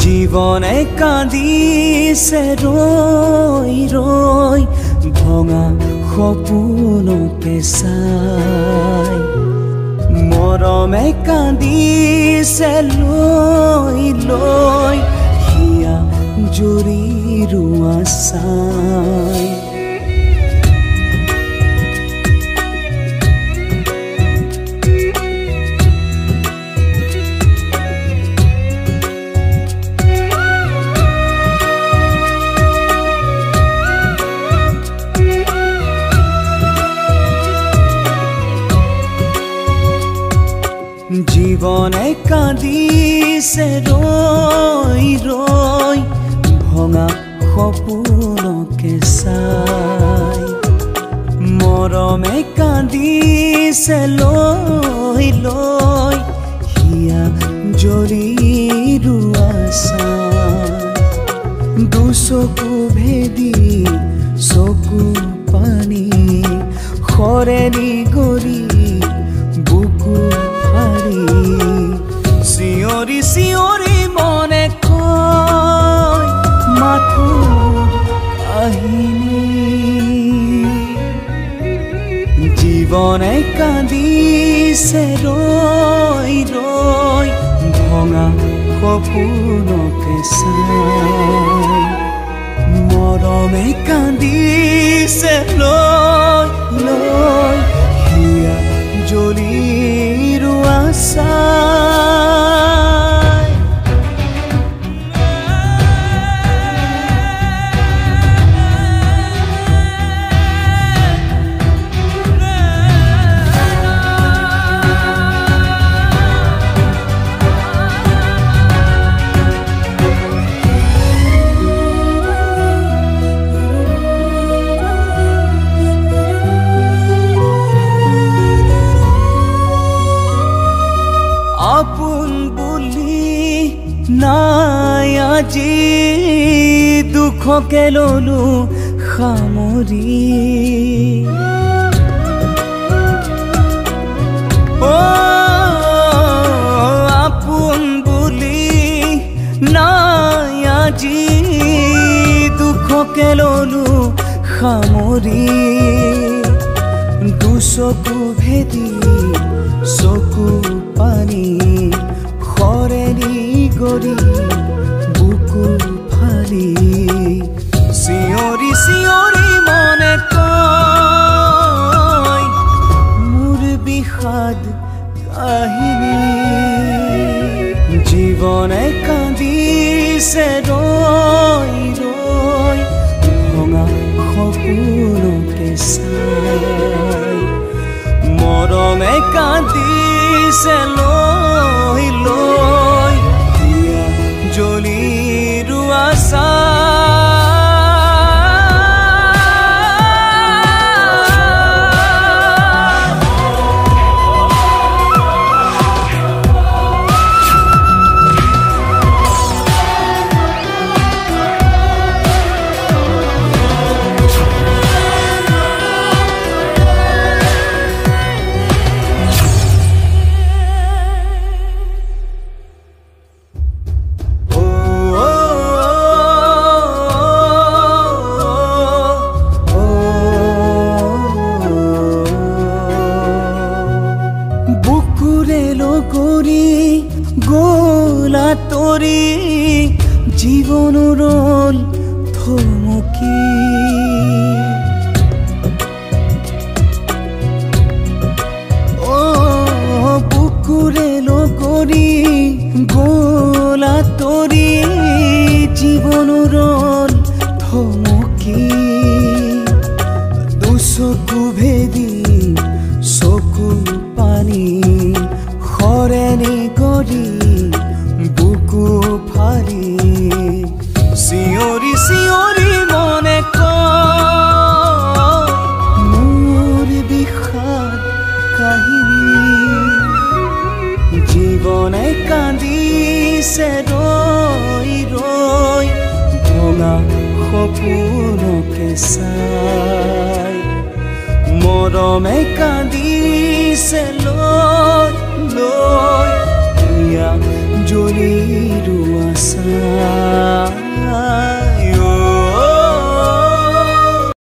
জীবনে কান্দিছে ৰৈ ৰৈ ভঙা সপোনকে চাই মৰমে কান্দিছে লৈ লৈ হিয়া জুৰি ৰোৱা চাই জীবনে কান্দিছে ৰৈ ৰৈ ভঙা সপোনকে চাই মৰমে কান্দিছে লৈ লৈ হিয়া জৰি ৰোৱা চাই দুচকু ভেদি চকু পানী সৰেলি গৰি বুকু চিঞৰি চিঞৰি মনে কয় মাথো কাহিনী জীবনে কান্দিছে ৰৈ ৰৈ ভঙা সপোনকে চাই মৰমে কান্দিছে লৈ লৈ হিয়া জ্বলি ৰোৱা চাই আপোন বুলি নাই আজি দুখকে ললো সামৰি আপোন বুলি নাই আজি দুখকে ললো সামৰি দুচকু ভেদি চকু পানী সৰেলি গৰি বুকু ফালি চিঞৰি চিঞৰি মনে কয় মোৰ বিষাদ কাহিনী জীৱনে কান্দিছে ৰৈ ৰৈ ভঙা সপোনকে চাই মৰমে কান্দিছে লৈ লৈ হিয়া জ্বলি ৰোৱা গোলা তৰি জীৱন ৰল থমকি বুকুৰে লগৰি গোলা তৰি জীৱন ৰল থমকি দুচকু ভেদি চকু পানী সৰেলি গৰি বুকু ফালি চিঞৰি চিঞৰি মনে কয় মোৰ বিষাদ কাহিনী জীৱনে কান্দিছে ৰৈ ৰৈ ভঙা সপোনকে চাই মৰমে কান্দিছে লৈ লৈ হিয়া জ্বলি ৰোৱা চাই